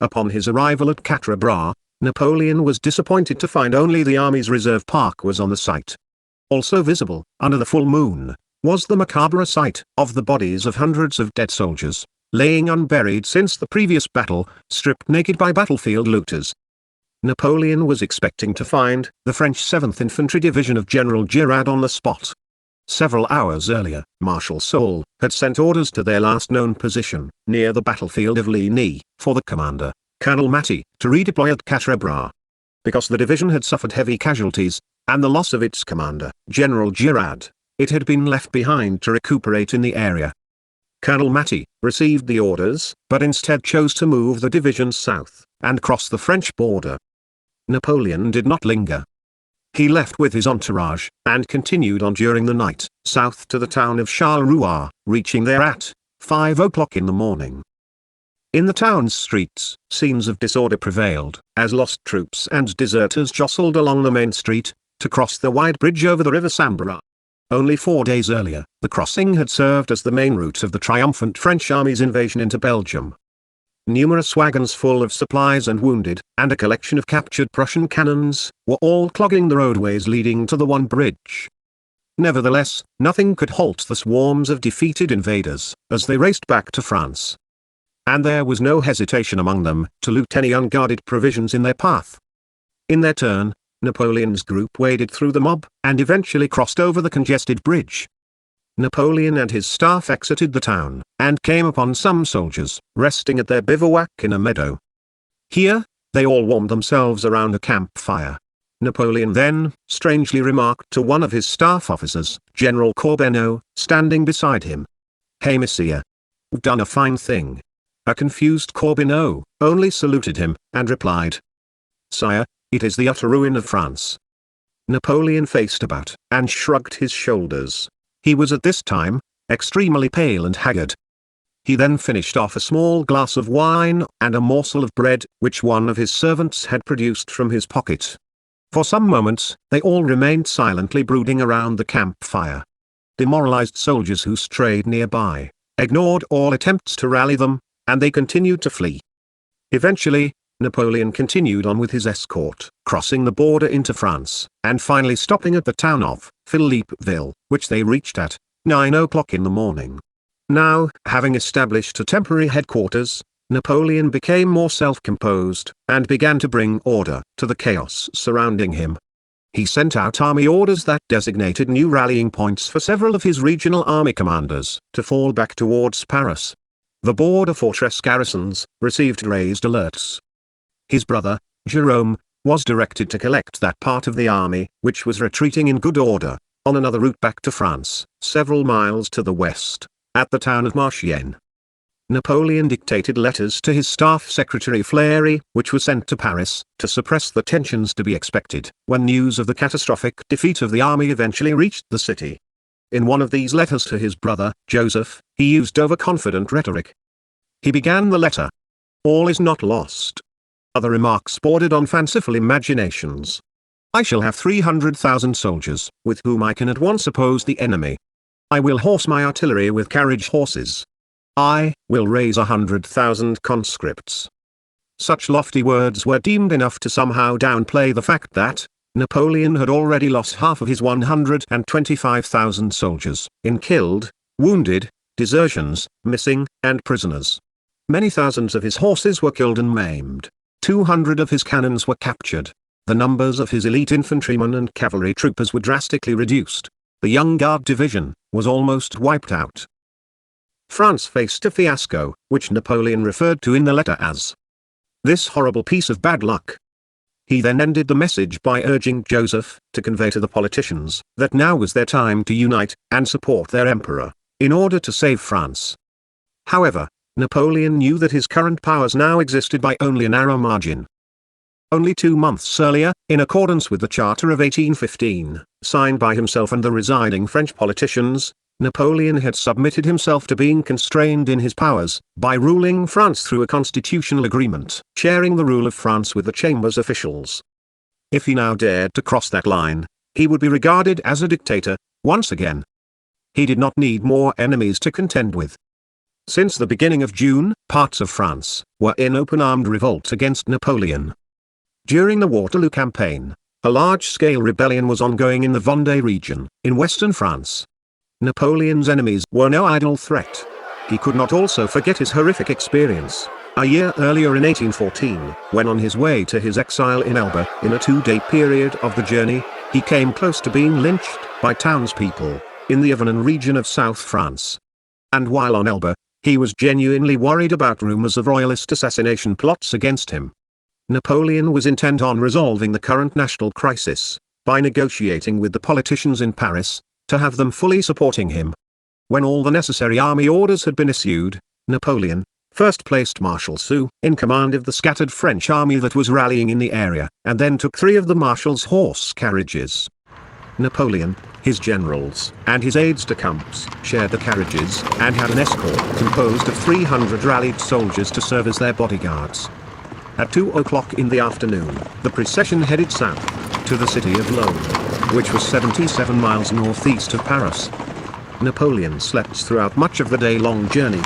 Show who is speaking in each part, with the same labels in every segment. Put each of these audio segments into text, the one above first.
Speaker 1: Upon his arrival at Quatre Bras, Napoleon was disappointed to find only the army's reserve park was on the site. Also visible, under the full moon, was the macabre sight of the bodies of hundreds of dead soldiers, laying unburied since the previous battle, stripped naked by battlefield looters. Napoleon was expecting to find the French 7th Infantry Division of General Giraud on the spot. Several hours earlier, Marshal Soult had sent orders to their last known position, near the battlefield of Ligny, for the commander, Colonel Maty, to redeploy at Quatre Bras. Because the division had suffered heavy casualties, and the loss of its commander, General Giraud, it had been left behind to recuperate in the area. Colonel Maty received the orders, but instead chose to move the division south, and cross the French border. Napoleon did not linger. He left with his entourage, and continued on during the night, south to the town of Charleroi, reaching there at 5 o'clock in the morning. In the town's streets, scenes of disorder prevailed, as lost troops and deserters jostled along the main street, to cross the wide bridge over the river Sambre. Only 4 days earlier, the crossing had served as the main route of the triumphant French army's invasion into Belgium. Numerous wagons full of supplies and wounded, and a collection of captured Prussian cannons, were all clogging the roadways leading to the one bridge. Nevertheless, nothing could halt the swarms of defeated invaders, as they raced back to France. And there was no hesitation among them to loot any unguarded provisions in their path. In their turn, Napoleon's group waded through the mob, and eventually crossed over the congested bridge. Napoleon and his staff exited the town, and came upon some soldiers, resting at their bivouac in a meadow. Here, they all warmed themselves around a campfire. Napoleon then, strangely remarked to one of his staff officers, General Corbenot, standing beside him, "Hey monsieur, you've done a fine thing." A confused Corbenot only saluted him, and replied, "Sire, it is the utter ruin of France." Napoleon faced about, and shrugged his shoulders. He was at this time, extremely pale and haggard. He then finished off a small glass of wine and a morsel of bread, which one of his servants had produced from his pocket. For some moments, they all remained silently brooding around the campfire. Demoralized soldiers who strayed nearby, ignored all attempts to rally them, and they continued to flee. Eventually, Napoleon continued on with his escort, crossing the border into France, and finally stopping at the town of Philippeville, which they reached at 9 o'clock in the morning. Now, having established a temporary headquarters, Napoleon became more self-composed, and began to bring order to the chaos surrounding him. He sent out army orders that designated new rallying points for several of his regional army commanders to fall back towards Paris. The border fortress garrisons received raised alerts. His brother, Jerome, was directed to collect that part of the army which was retreating in good order, on another route back to France, several miles to the west, at the town of Marchiennes. Napoleon dictated letters to his staff secretary Fleury, which were sent to Paris, to suppress the tensions to be expected, when news of the catastrophic defeat of the army eventually reached the city. In one of these letters to his brother, Joseph, he used overconfident rhetoric. He began the letter, "All is not lost." Other remarks bordered on fanciful imaginations. "I shall have 300,000 soldiers, with whom I can at once oppose the enemy. I will horse my artillery with carriage horses. I will raise 100,000 conscripts." Such lofty words were deemed enough to somehow downplay the fact that Napoleon had already lost half of his 125,000 soldiers, in killed, wounded, desertions, missing, and prisoners. Many thousands of his horses were killed and maimed. 200 of his cannons were captured. The numbers of his elite infantrymen and cavalry troopers were drastically reduced. The Young Guard division was almost wiped out. France faced a fiasco, which Napoleon referred to in the letter as "this horrible piece of bad luck." He then ended the message by urging Joseph to convey to the politicians that now was their time to unite and support their emperor, in order to save France. However, Napoleon knew that his current powers now existed by only a narrow margin. Only 2 months earlier, in accordance with the Charter of 1815, signed by himself and the residing French politicians, Napoleon had submitted himself to being constrained in his powers, by ruling France through a constitutional agreement, sharing the rule of France with the Chamber's officials. If he now dared to cross that line, he would be regarded as a dictator, once again. He did not need more enemies to contend with. Since the beginning of June, parts of France were in open armed revolt against Napoleon. During the Waterloo campaign, a large-scale rebellion was ongoing in the Vendée region, in western France. Napoleon's enemies were no idle threat. He could not also forget his horrific experience a year earlier in 1814, when on his way to his exile in Elba, in a 2-day period of the journey, he came close to being lynched by townspeople in the Avignon region of South France. And while on Elba, he was genuinely worried about rumors of royalist assassination plots against him. Napoleon was intent on resolving the current national crisis by negotiating with the politicians in Paris to have them fully supporting him. When all the necessary army orders had been issued, Napoleon first placed Marshal Soult in command of the scattered French army that was rallying in the area, and then took 3 of the marshal's horse carriages. Napoleon, his generals, and his aides-de-camp shared the carriages, and had an escort composed of 300 rallied soldiers to serve as their bodyguards. At 2 o'clock in the afternoon, the procession headed south, to the city of Laon, which was 77 miles northeast of Paris. Napoleon slept throughout much of the day-long journey.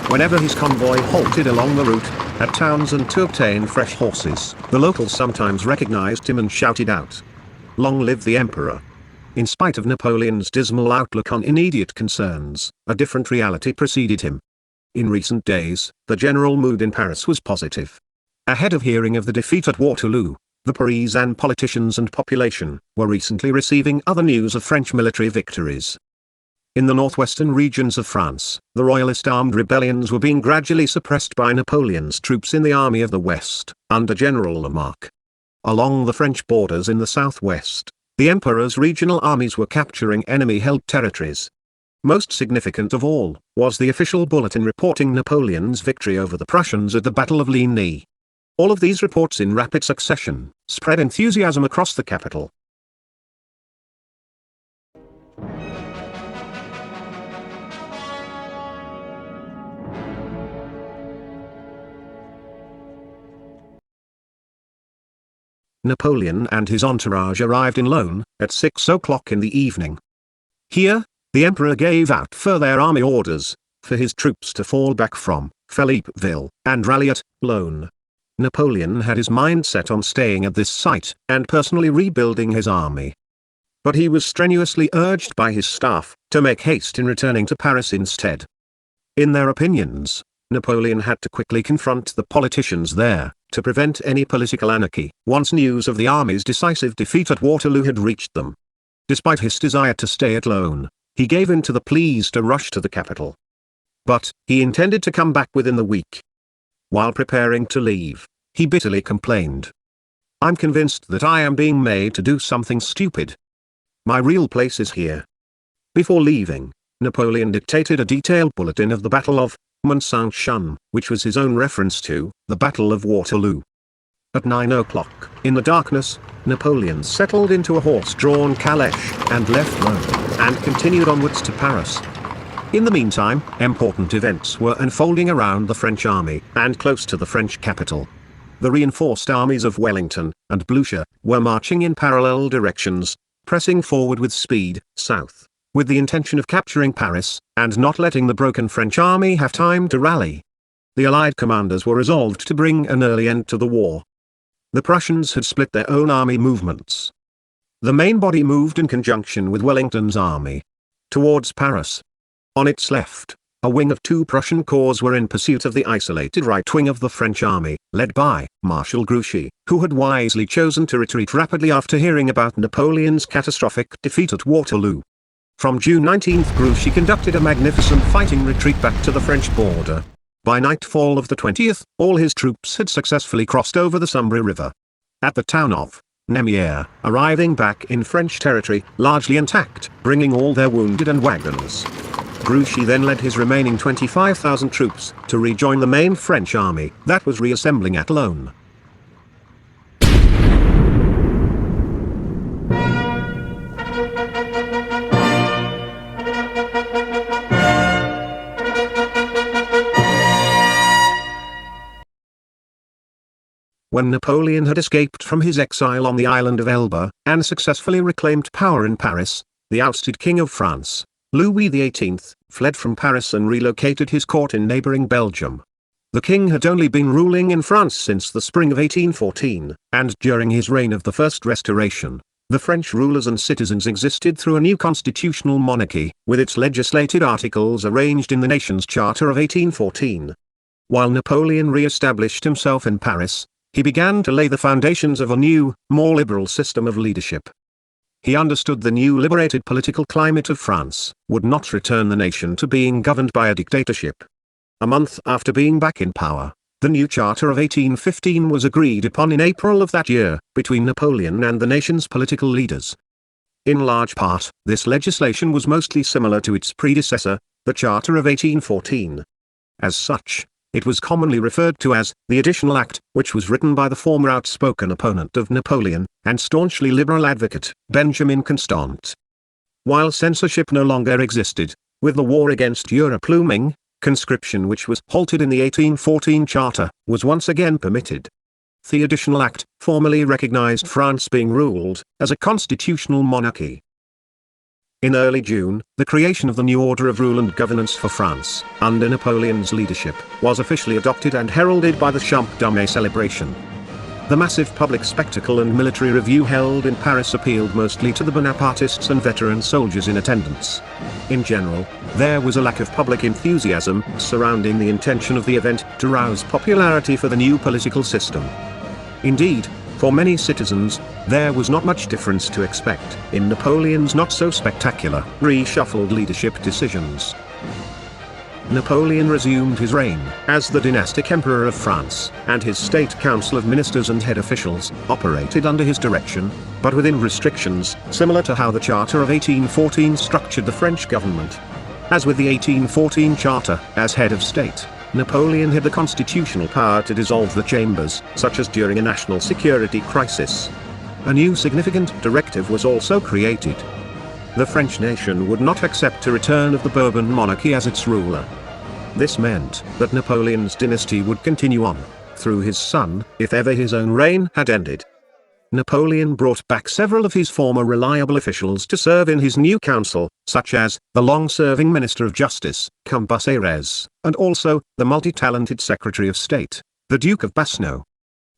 Speaker 1: Whenever his convoy halted along the route, at towns and to obtain fresh horses, the locals sometimes recognized him and shouted out, "Long live the Emperor!" In spite of Napoleon's dismal outlook on immediate concerns, a different reality preceded him. In recent days, the general mood in Paris was positive. Ahead of hearing of the defeat at Waterloo, the Parisian politicians and population were recently receiving other news of French military victories. In the northwestern regions of France, the royalist armed rebellions were being gradually suppressed by Napoleon's troops in the Army of the West, under General Lamarque. Along the French borders in the southwest, the emperor's regional armies were capturing enemy-held territories. Most significant of all, was the official bulletin reporting Napoleon's victory over the Prussians at the Battle of Ligny. All of these reports in rapid succession spread enthusiasm across the capital. Napoleon and his entourage arrived in Laon at 6 o'clock in the evening. Here, the emperor gave out further army orders for his troops to fall back from Philippeville and rally at Laon. Napoleon had his mind set on staying at this site and personally rebuilding his army. But he was strenuously urged by his staff to make haste in returning to Paris instead. In their opinions, Napoleon had to quickly confront the politicians there, to prevent any political anarchy, once news of the army's decisive defeat at Waterloo had reached them. Despite his desire to stay at Laon, he gave in to the pleas to rush to the capital. But, he intended to come back within the week. While preparing to leave, he bitterly complained, "I'm convinced that I am being made to do something stupid. My real place is here." Before leaving, Napoleon dictated a detailed bulletin of the Battle of Mont-Saint-Jean, which was his own reference to the Battle of Waterloo. At 9 o'clock, in the darkness, Napoleon settled into a horse-drawn caleche and left Laon, and continued onwards to Paris. In the meantime, important events were unfolding around the French army, and close to the French capital. The reinforced armies of Wellington and Blucher were marching in parallel directions, pressing forward with speed, south, with the intention of capturing Paris, and not letting the broken French army have time to rally. The Allied commanders were resolved to bring an early end to the war. The Prussians had split their own army movements. The main body moved in conjunction with Wellington's army towards Paris. On its left, a wing of 2 Prussian corps were in pursuit of the isolated right wing of the French army, led by Marshal Grouchy, who had wisely chosen to retreat rapidly after hearing about Napoleon's catastrophic defeat at Waterloo. From June 19, Grouchy conducted a magnificent fighting retreat back to the French border. By nightfall of the 20th, all his troops had successfully crossed over the Sambre River. At the town of Nemière, arriving back in French territory, largely intact, bringing all their wounded and wagons. Grouchy then led his remaining 25,000 troops to rejoin the main French army that was reassembling at Laon. When Napoleon had escaped from his exile on the island of Elba, and successfully reclaimed power in Paris, the ousted King of France Louis XVIII fled from Paris and relocated his court in neighboring Belgium. The king had only been ruling in France since the spring of 1814, and during his reign of the First Restoration, the French rulers and citizens existed through a new constitutional monarchy, with its legislated articles arranged in the nation's Charter of 1814. While Napoleon re-established himself in Paris, he began to lay the foundations of a new, more liberal system of leadership. He understood the new liberated political climate of France would not return the nation to being governed by a dictatorship. A month after being back in power, the new Charter of 1815 was agreed upon in April of that year, between Napoleon and the nation's political leaders. In large part, this legislation was mostly similar to its predecessor, the Charter of 1814. As such, it was commonly referred to as the Additional Act, which was written by the former outspoken opponent of Napoleon, and staunchly liberal advocate, Benjamin Constant. While censorship no longer existed, with the war against Europe looming, conscription, which was halted in the 1814 Charter, was once again permitted. The Additional Act formally recognized France being ruled as a constitutional monarchy. In early June, the creation of the new order of rule and governance for France, under Napoleon's leadership, was officially adopted and heralded by the Champ de Mai celebration. The massive public spectacle and military review held in Paris appealed mostly to the Bonapartists and veteran soldiers in attendance. In general, there was a lack of public enthusiasm surrounding the intention of the event to rouse popularity for the new political system. Indeed, for many citizens, there was not much difference to expect in Napoleon's not-so-spectacular, reshuffled leadership decisions. Napoleon resumed his reign as the dynastic emperor of France, and his state council of ministers and head officials operated under his direction, but within restrictions similar to how the Charter of 1814 structured the French government. As with the 1814 Charter, as head of state, Napoleon had the constitutional power to dissolve the chambers, such as during a national security crisis. A new significant directive was also created. The French nation would not accept a return of the Bourbon monarchy as its ruler. This meant that Napoleon's dynasty would continue on, through his son, if ever his own reign had ended. Napoleon brought back several of his former reliable officials to serve in his new council, such as the long-serving Minister of Justice, Cambacérès, and also the multi-talented Secretary of State, the Duke of Basneau.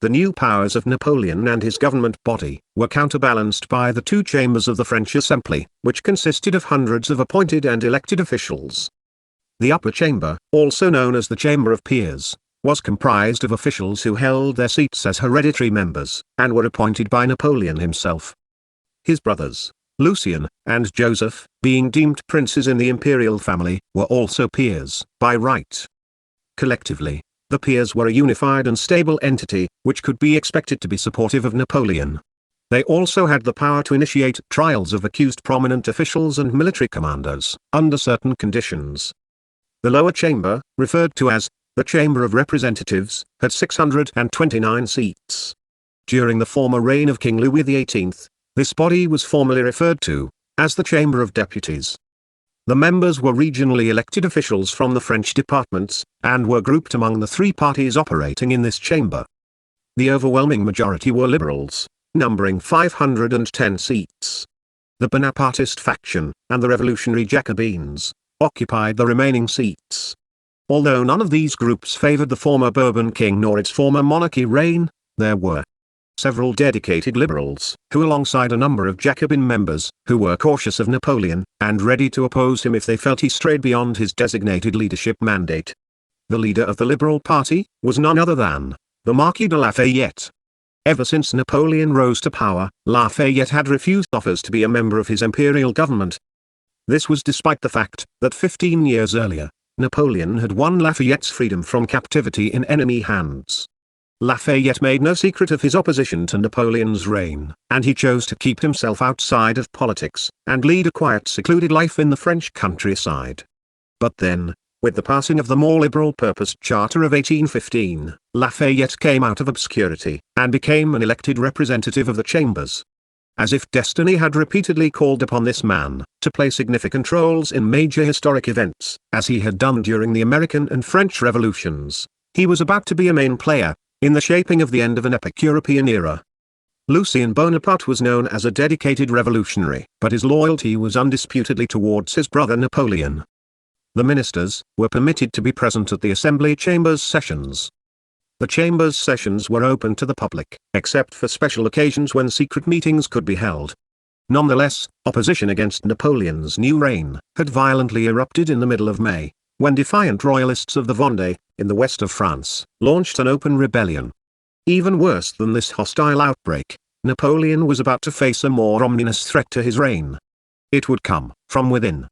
Speaker 1: The new powers of Napoleon and his government body were counterbalanced by the two chambers of the French Assembly, which consisted of hundreds of appointed and elected officials. The upper chamber, also known as the Chamber of Peers, was comprised of officials who held their seats as hereditary members, and were appointed by Napoleon himself. His brothers, Lucien and Joseph, being deemed princes in the imperial family, were also peers, by right. Collectively, the peers were a unified and stable entity, which could be expected to be supportive of Napoleon. They also had the power to initiate trials of accused prominent officials and military commanders, under certain conditions. The lower chamber, referred to as the Chamber of Representatives, had 629 seats. During the former reign of King Louis XVIII, this body was formally referred to as the Chamber of Deputies. The members were regionally elected officials from the French departments, and were grouped among the three parties operating in this chamber. The overwhelming majority were liberals, numbering 510 seats. The Bonapartist faction, and the revolutionary Jacobins, occupied the remaining seats. Although none of these groups favored the former Bourbon king nor its former monarchy reign, there were several dedicated liberals, who alongside a number of Jacobin members, who were cautious of Napoleon, and ready to oppose him if they felt he strayed beyond his designated leadership mandate. The leader of the Liberal Party was none other than the Marquis de Lafayette. Ever since Napoleon rose to power, Lafayette had refused offers to be a member of his imperial government. This was despite the fact that 15 years earlier, Napoleon had won Lafayette's freedom from captivity in enemy hands. Lafayette made no secret of his opposition to Napoleon's reign, and he chose to keep himself outside of politics, and lead a quiet secluded life in the French countryside. But then, with the passing of the more liberal-purposed Charter of 1815, Lafayette came out of obscurity, and became an elected representative of the chambers. As if destiny had repeatedly called upon this man to play significant roles in major historic events, as he had done during the American and French revolutions, he was about to be a main player in the shaping of the end of an epic European era. Lucien Bonaparte was known as a dedicated revolutionary, but his loyalty was undisputedly towards his brother Napoleon. The ministers were permitted to be present at the Assembly Chambers sessions. The Chambers sessions were open to the public, except for special occasions when secret meetings could be held. Nonetheless, opposition against Napoleon's new reign had violently erupted in the middle of May, when defiant royalists of the Vendée, in the west of France, launched an open rebellion. Even worse than this hostile outbreak, Napoleon was about to face a more ominous threat to his reign. It would come from within.